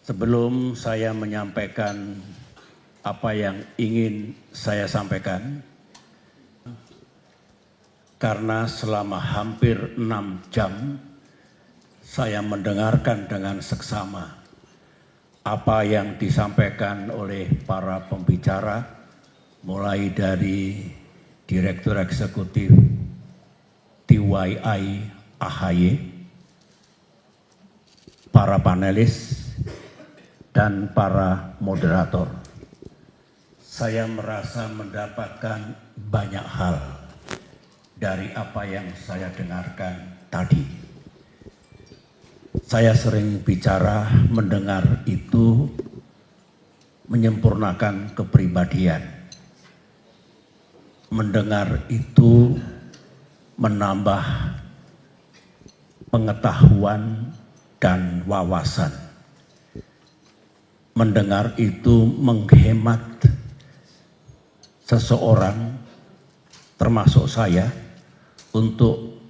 Sebelum saya menyampaikan apa yang ingin saya sampaikan, karena selama hampir 6 jam saya mendengarkan dengan seksama apa yang disampaikan oleh para pembicara, mulai dari Direktur Eksekutif TYI AHY, para panelis, dan para moderator. Saya merasa mendapatkan banyak hal dari apa yang saya dengarkan tadi. Saya sering bicara, mendengar itu menyempurnakan kepribadian. Mendengar itu menambah pengetahuan dan wawasan. Mendengar itu menghemat seseorang, termasuk saya, untuk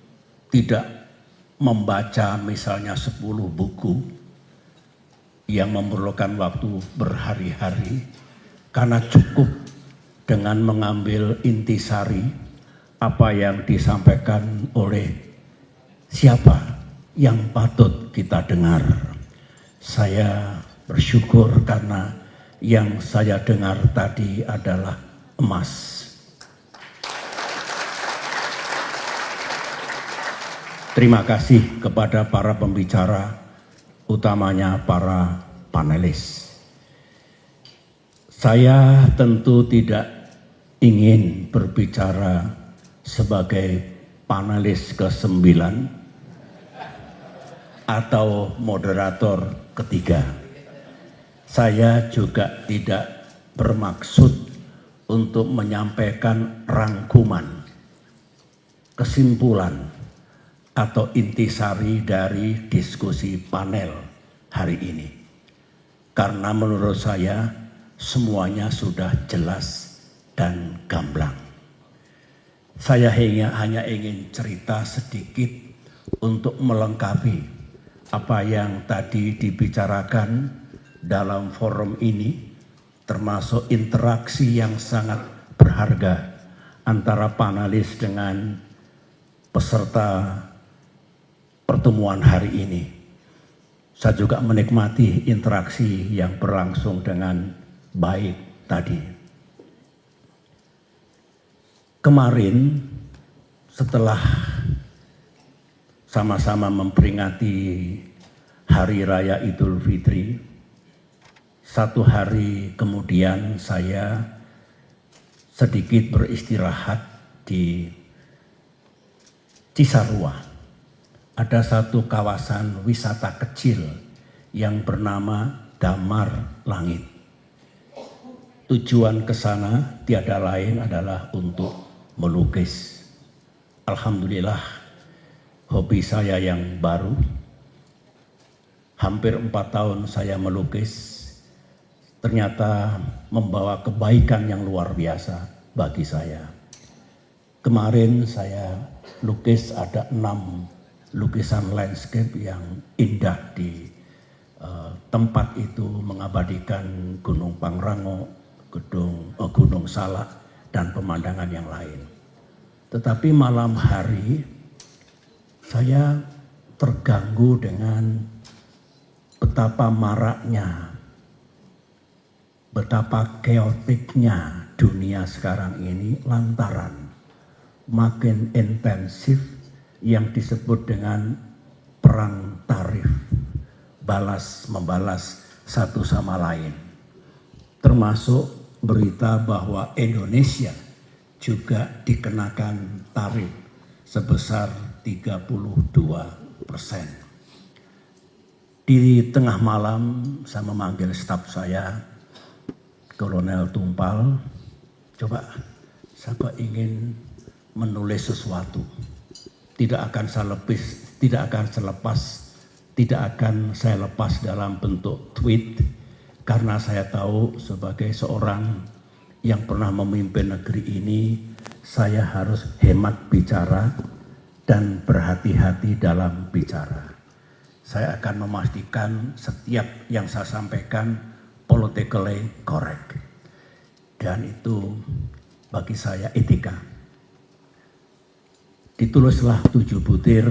tidak membaca misalnya 10 buku yang memerlukan waktu berhari-hari, karena cukup dengan mengambil intisari apa yang disampaikan oleh siapa yang patut kita dengar. Saya bersyukur karena yang saya dengar tadi adalah emas. Terima kasih kepada para pembicara, utamanya para panelis. Saya tentu tidak ingin berbicara sebagai panelis ke-9 atau moderator ketiga. Saya juga tidak bermaksud untuk menyampaikan rangkuman, kesimpulan, atau intisari dari diskusi panel hari ini. Karena menurut saya semuanya sudah jelas dan gamblang. Saya hanya ingin cerita sedikit untuk melengkapi apa yang tadi dibicarakan dalam forum ini, termasuk interaksi yang sangat berharga antara panelis dengan peserta pertemuan hari ini. Saya juga menikmati interaksi yang berlangsung dengan baik tadi. Kemarin setelah sama-sama memperingati Hari Raya Idul Fitri, 1 hari kemudian saya sedikit beristirahat di Cisarua. Ada satu kawasan wisata kecil yang bernama Damar Langit. Tujuan ke sana tiada lain adalah untuk melukis. Alhamdulillah, hobi saya yang baru. Hampir 4 tahun saya melukis, ternyata membawa kebaikan yang luar biasa bagi saya. Kemarin saya lukis ada 6 lukisan landscape yang indah di tempat itu, mengabadikan Gunung Pangrango, Gunung Salak, dan pemandangan yang lain. Tetapi malam hari saya terganggu dengan betapa maraknya, betapa keotiknya dunia sekarang ini lantaran makin intensif yang disebut dengan perang tarif, balas membalas satu sama lain. Termasuk berita bahwa Indonesia juga dikenakan tarif sebesar 32%. Di tengah malam saya memanggil staf saya, Kolonel Tumpal, coba saya ingin menulis sesuatu. Tidak akan saya lepas dalam bentuk tweet, karena saya tahu sebagai seorang yang pernah memimpin negeri ini, saya harus hemat bicara dan berhati-hati dalam bicara. saya akan memastikan setiap yang saya sampaikan politically correct. Dan itu bagi saya etika. Ditulislah 7 butir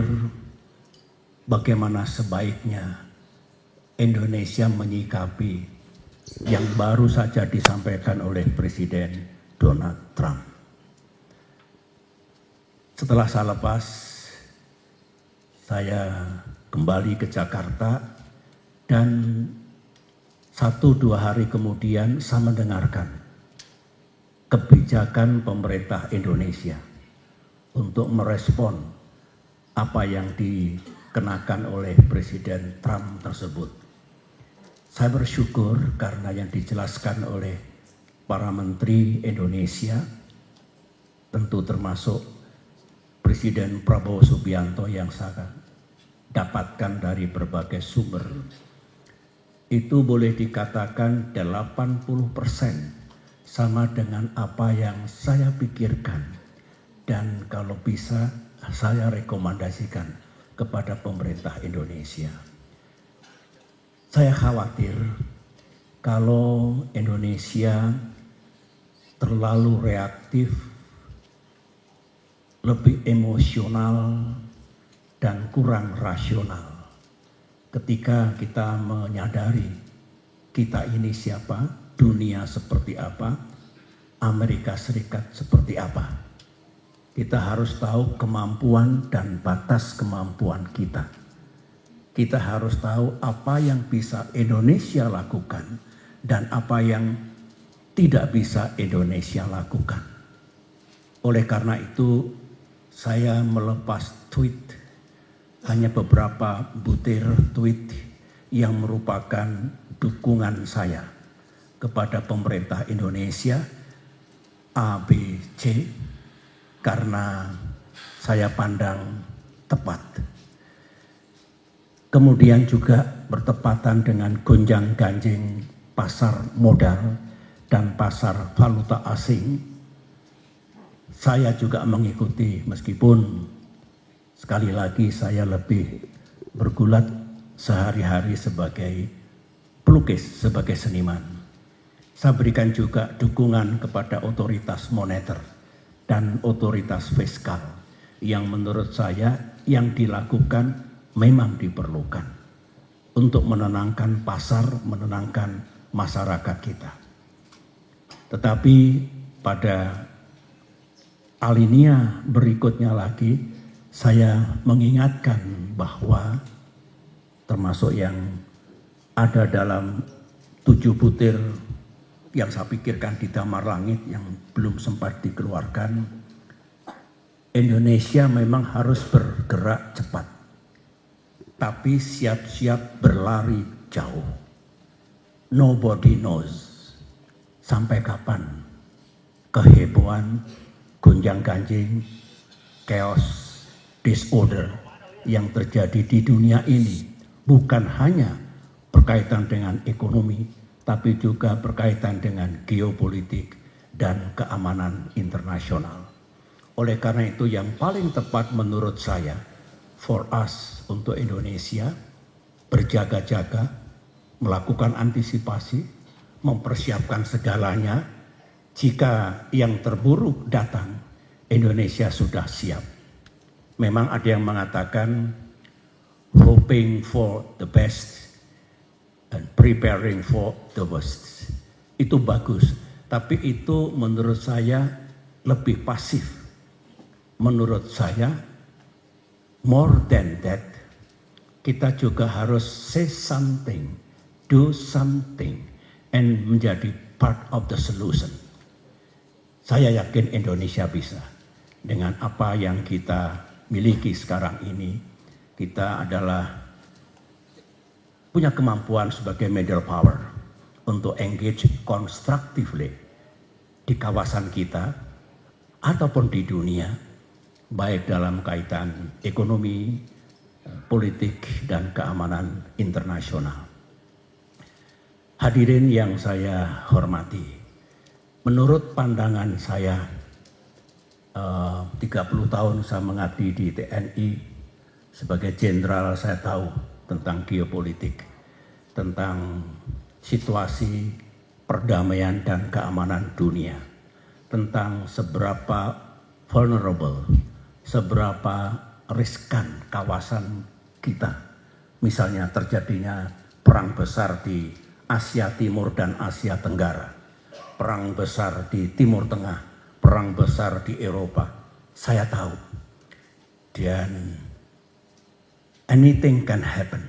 bagaimana sebaiknya Indonesia menyikapi yang baru saja disampaikan oleh Presiden Donald Trump. Setelah saya lepas, saya kembali ke Jakarta dan 1-2 hari kemudian saya mendengarkan kebijakan pemerintah Indonesia untuk merespon apa yang dikenakan oleh Presiden Trump tersebut. Saya bersyukur karena yang dijelaskan oleh para menteri Indonesia, tentu termasuk Presiden Prabowo Subianto yang saya dapatkan dari berbagai sumber, itu boleh dikatakan 80% sama dengan apa yang saya pikirkan, dan kalau bisa saya rekomendasikan kepada pemerintah Indonesia. Saya khawatir kalau Indonesia terlalu reaktif, lebih emosional dan kurang rasional ketika kita menyadari kita ini siapa, dunia seperti apa, Amerika Serikat seperti apa. Kita harus tahu kemampuan dan batas kemampuan kita. Kita harus tahu apa yang bisa Indonesia lakukan dan apa yang tidak bisa Indonesia lakukan. Oleh karena itu, saya melepas tweet, hanya beberapa butir tweet yang merupakan dukungan saya kepada pemerintah Indonesia A, B, C, karena saya pandang tepat. Kemudian juga bertepatan dengan gonjang-ganjing pasar modal dan pasar valuta asing. Saya juga mengikuti, meskipun sekali lagi saya lebih bergulat sehari-hari sebagai pelukis, sebagai seniman. Saya berikan juga dukungan kepada otoritas moneter dan otoritas fiskal yang menurut saya yang dilakukan memang diperlukan untuk menenangkan pasar, menenangkan masyarakat kita. Tetapi pada alinea berikutnya lagi, saya mengingatkan bahwa termasuk yang ada dalam 7 butir yang saya pikirkan di damar langit yang belum sempat dikeluarkan, Indonesia memang harus bergerak cepat, tapi siap-siap berlari jauh. Nobody knows sampai kapan kehebohan, gonjang-ganjing, chaos, disorder yang terjadi di dunia ini bukan hanya berkaitan dengan ekonomi, tapi juga berkaitan dengan geopolitik dan keamanan internasional. Oleh karena itu yang paling tepat menurut saya, for us, untuk Indonesia, berjaga-jaga, melakukan antisipasi, mempersiapkan segalanya. Jika yang terburuk datang, Indonesia sudah siap. Memang ada yang mengatakan hoping for the best and preparing for the worst. Itu bagus, tapi itu menurut saya lebih pasif. Menurut saya, more than that, kita juga harus say something, do something, and menjadi part of the solution. Saya yakin Indonesia bisa. Dengan apa yang kita miliki sekarang ini, kita adalah punya kemampuan sebagai middle power untuk engage constructively di kawasan kita ataupun di dunia, baik dalam kaitan ekonomi, politik, dan keamanan internasional. Hadirin yang saya hormati, menurut pandangan saya, 30 tahun saya mengabdi di TNI, sebagai jenderal saya tahu tentang geopolitik, tentang situasi perdamaian dan keamanan dunia, tentang seberapa vulnerable, seberapa riskan kawasan kita. Misalnya terjadinya perang besar di Asia Timur dan Asia Tenggara, perang besar di Timur Tengah, perang besar di Eropa. Saya tahu. Dan anything can happen.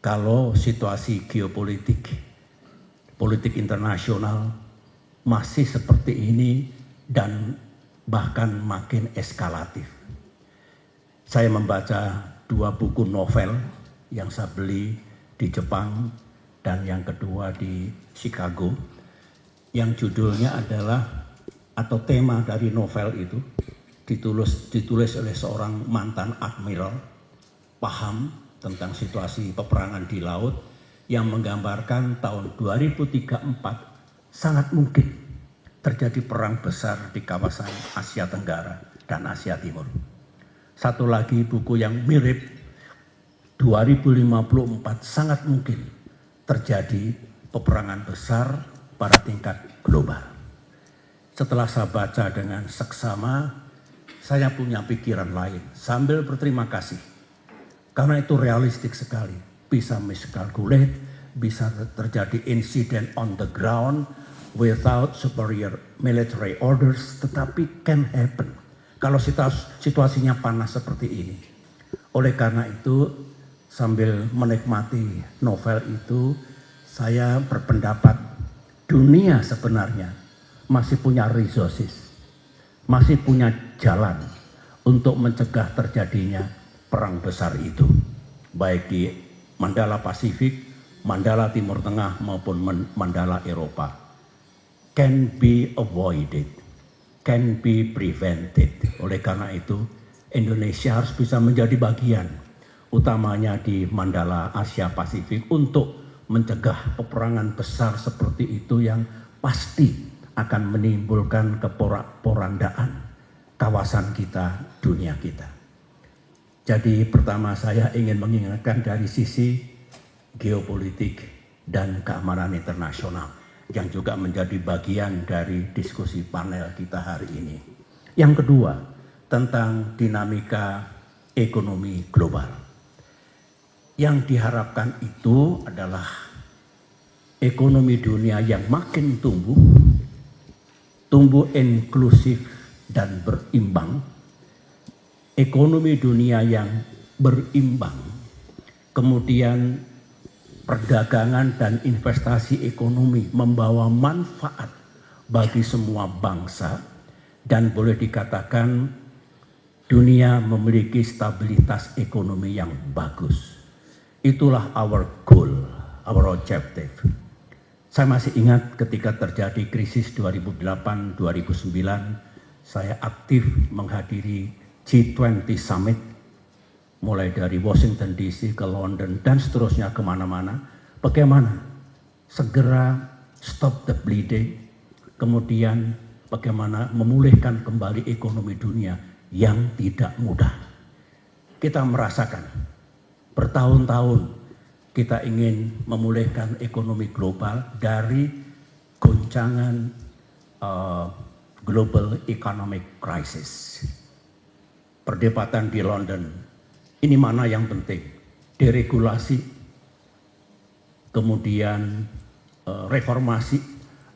Kalau situasi geopolitik, politik internasional masih seperti ini dan bahkan makin eskalatif. Saya membaca 2 buku novel yang saya beli di Jepang dan yang kedua di Chicago, yang judulnya adalah, atau tema dari novel itu ditulis oleh seorang mantan admiral, paham tentang situasi peperangan di laut, yang menggambarkan tahun 2034 sangat mungkin terjadi perang besar di kawasan Asia Tenggara dan Asia Timur. Satu lagi buku yang mirip, 2054 sangat mungkin terjadi peperangan besar pada tingkat global. Setelah saya baca dengan seksama, saya punya pikiran lain sambil berterima kasih. Karena itu realistik sekali, bisa miscalculate, bisa terjadi insiden on the ground without superior military orders, tetapi can happen kalau situasinya panas seperti ini. Oleh karena itu, sambil menikmati novel itu, saya berpendapat dunia sebenarnya masih punya resources, masih punya jalan untuk mencegah terjadinya perang besar itu, baik di Mandala Pasifik, Mandala Timur Tengah maupun Mandala Eropa. Can be avoided, can be prevented. Oleh karena itu, Indonesia harus bisa menjadi bagian, utamanya di Mandala Asia Pasifik, untuk mencegah peperangan besar seperti itu yang pasti akan menimbulkan keporak-porandaan kawasan kita, dunia kita. Jadi pertama saya ingin mengingatkan dari sisi geopolitik dan keamanan internasional yang juga menjadi bagian dari diskusi panel kita hari ini. Yang kedua, tentang dinamika ekonomi global. Yang diharapkan itu adalah ekonomi dunia yang makin tumbuh inklusif dan berimbang, ekonomi dunia yang berimbang, kemudian perdagangan dan investasi ekonomi membawa manfaat bagi semua bangsa, dan boleh dikatakan dunia memiliki stabilitas ekonomi yang bagus. Itulah our goal, our objective. Saya masih ingat ketika terjadi krisis 2008-2009, saya aktif menghadiri G20 Summit, mulai dari Washington DC ke London dan seterusnya kemana-mana. Bagaimana segera stop the bleeding, kemudian bagaimana memulihkan kembali ekonomi dunia yang tidak mudah. Kita merasakan bertahun-tahun kita ingin memulihkan ekonomi global dari goncangan global economic crisis. Perdebatan di London, ini mana yang penting? Deregulasi, kemudian reformasi,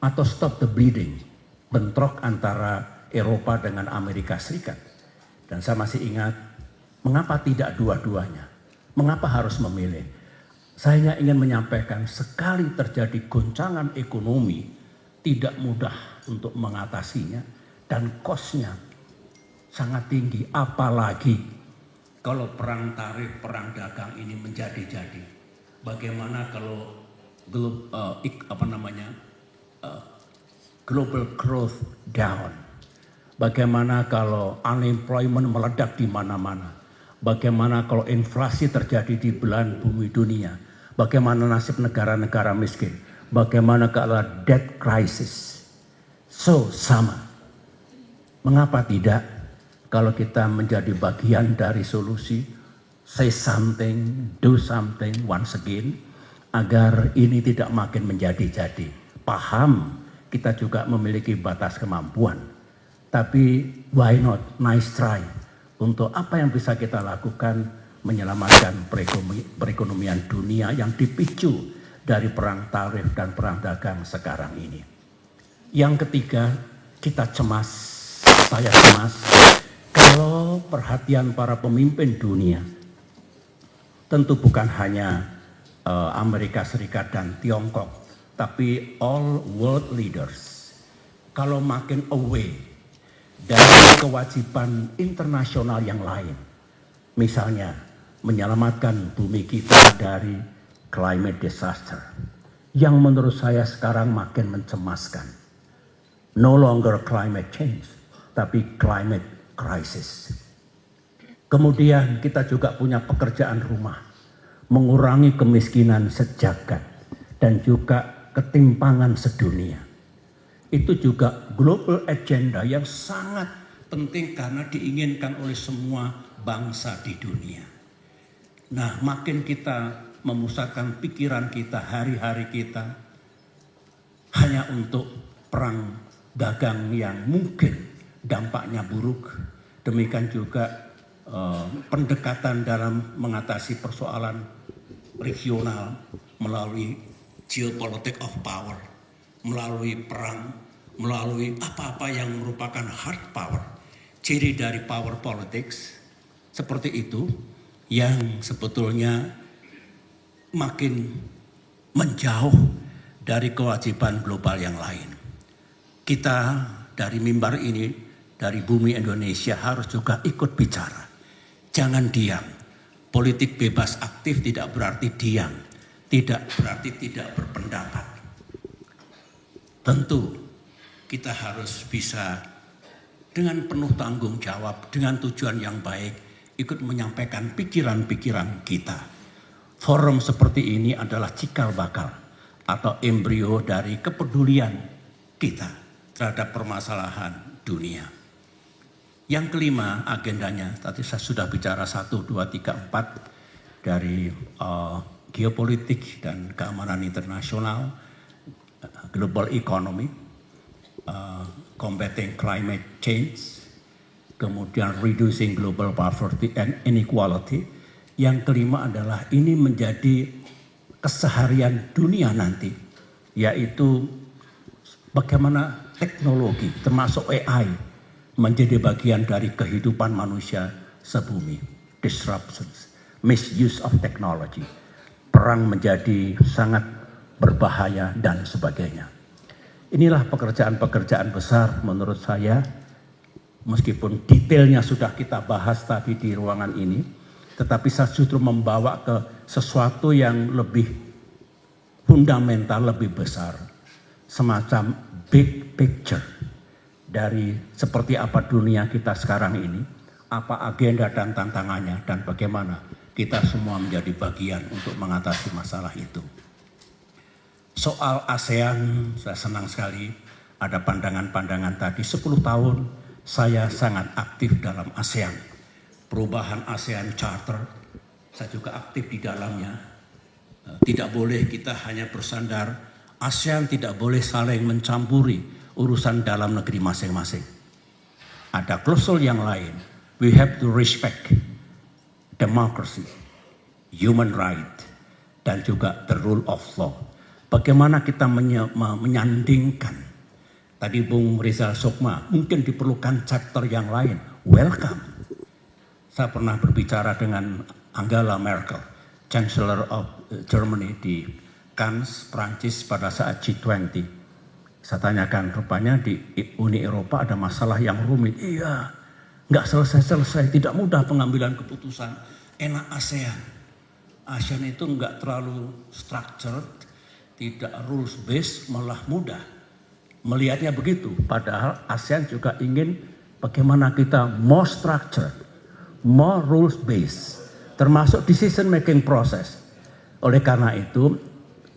atau stop the bleeding, bentrok antara Eropa dengan Amerika Serikat. Dan saya masih ingat, mengapa tidak dua-duanya? Mengapa harus memilih? Saya ingin menyampaikan, sekali terjadi goncangan ekonomi, tidak mudah untuk mengatasinya, dan cost-nya sangat tinggi. Apalagi kalau perang tarif, perang dagang ini menjadi-jadi. Bagaimana kalau global growth down? Bagaimana kalau unemployment meledak di mana-mana? Bagaimana kalau inflasi terjadi di belahan bumi dunia? Bagaimana nasib negara-negara miskin? Bagaimana kalau debt crisis? So, sama. Mengapa tidak kalau kita menjadi bagian dari solusi say something, do something once again, agar ini tidak makin menjadi-jadi. Paham kita juga memiliki batas kemampuan, tapi why not, nice try, untuk apa yang bisa kita lakukan menyelamatkan perekonomian dunia yang dipicu dari perang tarif dan perang dagang sekarang ini. Yang ketiga, kita cemas, saya cemas, kalau perhatian para pemimpin dunia, tentu bukan hanya Amerika Serikat dan Tiongkok, tapi all world leaders, kalau makin away dari kewajiban internasional yang lain, misalnya menyelamatkan bumi kita dari climate disaster, yang menurut saya sekarang makin mencemaskan. No longer climate change, tapi climate crisis. Kemudian kita juga punya pekerjaan rumah, mengurangi kemiskinan sejagat dan juga ketimpangan sedunia. Itu juga global agenda yang sangat penting karena diinginkan oleh semua bangsa di dunia. Nah, makin kita memusatkan pikiran kita, hari-hari kita hanya untuk perang dagang yang mungkin dampaknya buruk, demikian juga pendekatan dalam mengatasi persoalan regional melalui geopolitik of power, melalui perang, melalui apa-apa yang merupakan hard power, ciri dari power politics seperti itu yang sebetulnya makin menjauh dari kewajiban global yang lain. Kita dari mimbar ini, dari bumi Indonesia harus juga ikut bicara. Jangan diam. Politik bebas aktif tidak berarti diam, tidak berarti tidak berpendapat. Tentu kita harus bisa dengan penuh tanggung jawab, dengan tujuan yang baik, ikut menyampaikan pikiran-pikiran kita. Forum seperti ini adalah cikal bakal atau embrio dari kepedulian kita terhadap permasalahan dunia. Yang kelima agendanya, tadi saya sudah bicara 1, 2, 3, 4 dari geopolitik dan keamanan internasional, global economy, combating climate change, kemudian reducing global poverty and inequality. Yang kelima adalah ini menjadi keseharian dunia nanti, yaitu bagaimana teknologi termasuk AI menjadi bagian dari kehidupan manusia sebumi. Disruptions, misuse of technology, perang menjadi sangat berbahaya dan sebagainya. Inilah pekerjaan-pekerjaan besar menurut saya, meskipun detailnya sudah kita bahas tadi di ruangan ini, tetapi saya justru membawa ke sesuatu yang lebih fundamental, lebih besar, semacam big picture dari seperti apa dunia kita sekarang ini, apa agenda dan tantangannya, dan bagaimana kita semua menjadi bagian untuk mengatasi masalah itu. Soal ASEAN, saya senang sekali ada pandangan-pandangan tadi. 10 tahun saya sangat aktif dalam ASEAN. Perubahan ASEAN Charter, saya juga aktif di dalamnya. Tidak boleh kita hanya bersandar, ASEAN tidak boleh saling mencampuri urusan dalam negeri masing-masing. Ada klausul yang lain. We have to respect democracy, human right, dan juga the rule of law. Bagaimana kita menyandingkan. Tadi Bung Rizal Sukma, mungkin diperlukan chapter yang lain. Welcome. Saya pernah berbicara dengan Angela Merkel, Chancellor of Germany di Cannes, Prancis pada saat G20. Saya tanyakan, rupanya di Uni Eropa ada masalah yang rumit. Iya, nggak selesai-selesai, tidak mudah pengambilan keputusan. Enak ASEAN. ASEAN itu nggak terlalu structured, tidak rules based, malah mudah. Melihatnya begitu, padahal ASEAN juga ingin bagaimana kita more structured, more rules based, termasuk decision making process. Oleh karena itu,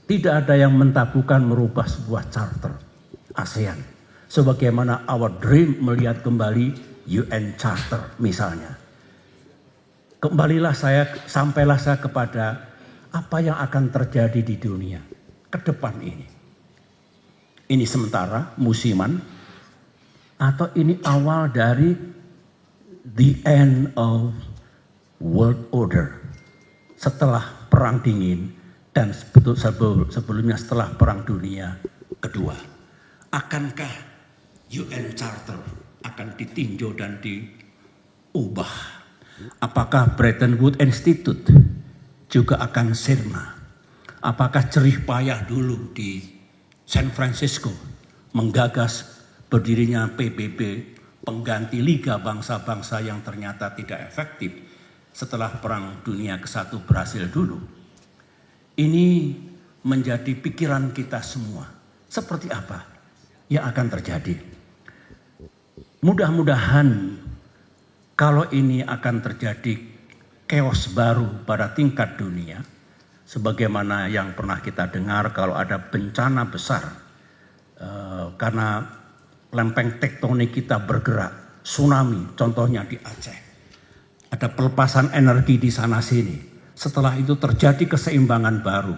tidak ada yang mentabukan merubah sebuah charter ASEAN. Sebagaimana our dream melihat kembali UN Charter misalnya. sampailah saya kepada apa yang akan terjadi di dunia ke depan ini. Ini sementara, musiman, atau ini awal dari the end of world order. Setelah perang dingin dan sebelumnya setelah perang dunia kedua. Akankah UN Charter akan ditinjau dan diubah? Apakah Bretton Woods Institute juga akan sirna? Apakah jerih payah dulu di San Francisco menggagas berdirinya PBB, pengganti Liga Bangsa-Bangsa yang ternyata tidak efektif setelah Perang Dunia ke-1 berhasil dulu? Ini menjadi pikiran kita semua. Seperti apa yang akan terjadi? Mudah-mudahan kalau ini akan terjadi chaos baru pada tingkat dunia, sebagaimana yang pernah kita dengar kalau ada bencana besar karena lempeng tektonik kita bergerak, tsunami contohnya di Aceh, ada pelepasan energi di sana sini, setelah itu terjadi keseimbangan baru,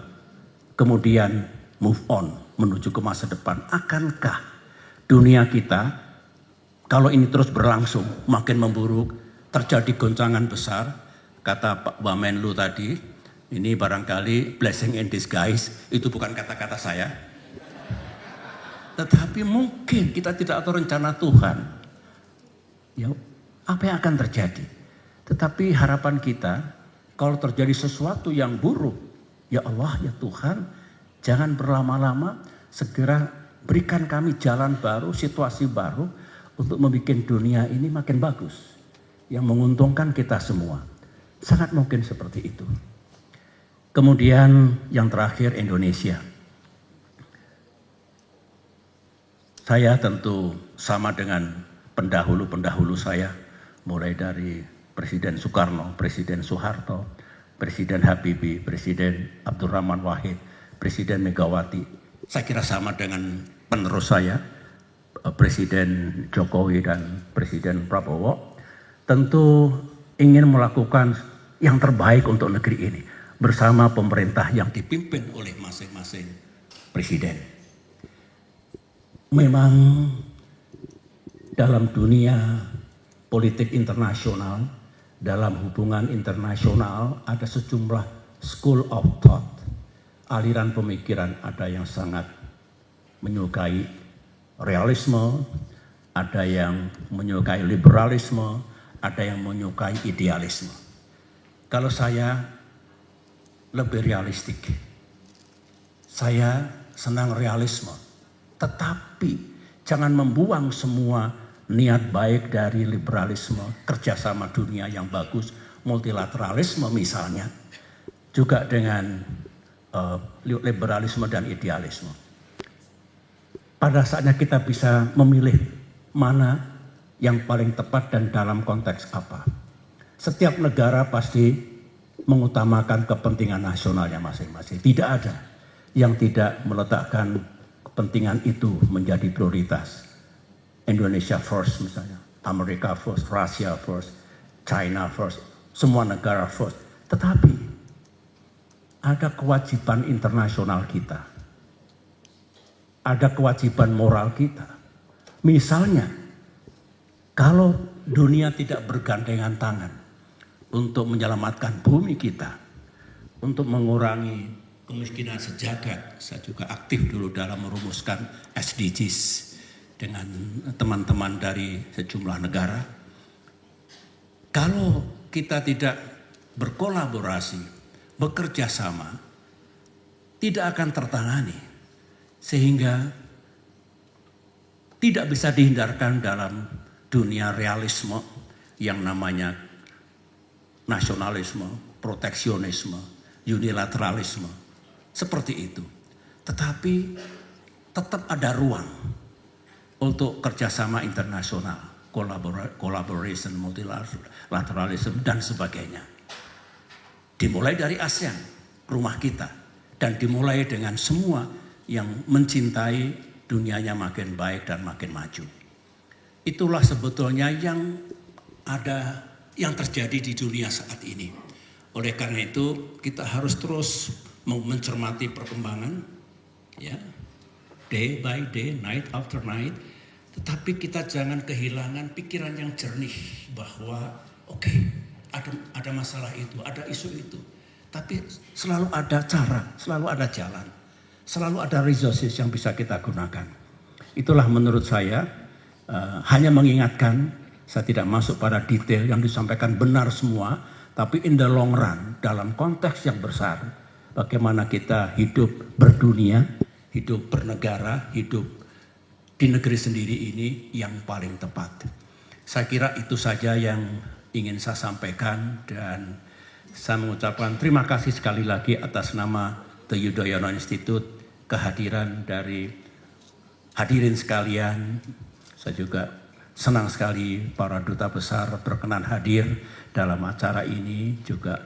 kemudian move on menuju ke masa depan. Akankah dunia kita kalau ini terus berlangsung makin memburuk, terjadi goncangan besar? Kata Pak Wamenlu tadi, ini barangkali blessing in disguise, itu bukan kata-kata saya. Tetapi mungkin kita tidak tahu rencana Tuhan. Ya, apa yang akan terjadi? Tetapi harapan kita, kalau terjadi sesuatu yang buruk, ya Allah, ya Tuhan, jangan berlama-lama, segera berikan kami jalan baru, situasi baru, untuk membuat dunia ini makin bagus, yang menguntungkan kita semua. Sangat mungkin seperti itu. Kemudian yang terakhir, Indonesia. Saya tentu sama dengan pendahulu-pendahulu saya, mulai dari Presiden Soekarno, Presiden Soeharto, Presiden Habibie, Presiden Abdurrahman Wahid, Presiden Megawati. Saya kira sama dengan penerus saya, Presiden Jokowi dan Presiden Prabowo, tentu ingin melakukan yang terbaik untuk negeri ini bersama pemerintah yang dipimpin oleh masing-masing presiden. Memang dalam dunia politik internasional, dalam hubungan internasional ada sejumlah school of thought, aliran pemikiran. Ada yang sangat menyukai realisme, ada yang menyukai liberalisme, ada yang menyukai idealisme. Kalau saya lebih realistik, saya senang realisme, tetapi jangan membuang semua niat baik dari liberalisme, kerjasama dunia yang bagus, multilateralisme misalnya, juga dengan liberalisme dan idealisme. Pada saatnya kita bisa memilih mana yang paling tepat dan dalam konteks apa. Setiap negara pasti mengutamakan kepentingan nasionalnya masing-masing. Tidak ada yang tidak meletakkan kepentingan itu menjadi prioritas. Indonesia first misalnya, Amerika first, Russia first, China first, semua negara first. Tetapi ada kewajiban internasional kita. Ada kewajiban moral kita. Misalnya, kalau dunia tidak bergandengan tangan untuk menyelamatkan bumi kita, untuk mengurangi kemiskinan sejagat. Saya juga aktif dulu dalam merumuskan SDGs dengan teman-teman dari sejumlah negara. Kalau kita tidak berkolaborasi, bekerja sama, tidak akan tertangani. Sehingga tidak bisa dihindarkan dalam dunia realisme yang namanya nasionalisme, proteksionisme, unilateralisme. Seperti itu. Tetapi tetap ada ruang untuk kerjasama internasional, collaboration, multilateralism, dan sebagainya. Dimulai dari ASEAN, rumah kita. Dan dimulai dengan semua yang mencintai dunianya makin baik dan makin maju. Itulah sebetulnya yang ada yang terjadi di dunia saat ini. Oleh karena itu kita harus terus mencermati perkembangan, ya, day by day, night after night. Tetapi kita jangan kehilangan pikiran yang jernih bahwa oke, ada masalah itu, ada isu itu. Tapi selalu ada cara, selalu ada jalan, selalu ada resources yang bisa kita gunakan. Itulah menurut saya hanya mengingatkan, saya tidak masuk pada detail yang disampaikan benar semua, tapi in the long run, dalam konteks yang besar, bagaimana kita hidup berdunia, hidup bernegara, hidup di negeri sendiri ini yang paling tepat. Saya kira itu saja yang ingin saya sampaikan, dan saya mengucapkan terima kasih sekali lagi atas nama The Yudhoyono Institute, kehadiran dari hadirin sekalian. Saya juga senang sekali para duta besar berkenan hadir dalam acara ini, juga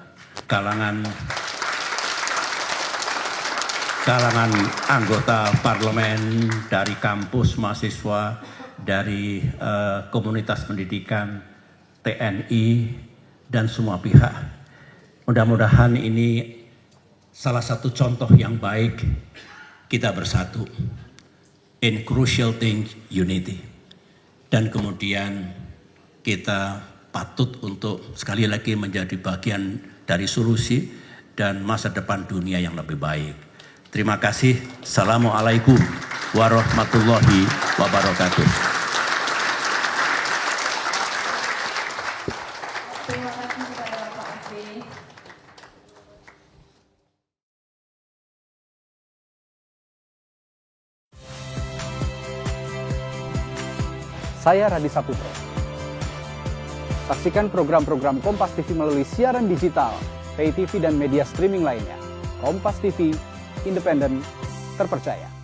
kalangan anggota parlemen, dari kampus mahasiswa, dari komunitas pendidikan, TNI, dan semua pihak. Mudah-mudahan ini salah satu contoh yang baik kita bersatu. In crucial thing, unity. Dan kemudian kita patut untuk sekali lagi menjadi bagian dari solusi dan masa depan dunia yang lebih baik. Terima kasih. Assalamualaikum warahmatullahi wabarakatuh. Terima kasih kepada Pak Asri. Saya Radi Saputro. Saksikan program-program Kompas TV melalui siaran digital, pay TV dan media streaming lainnya. Kompas TV, independen, terpercaya.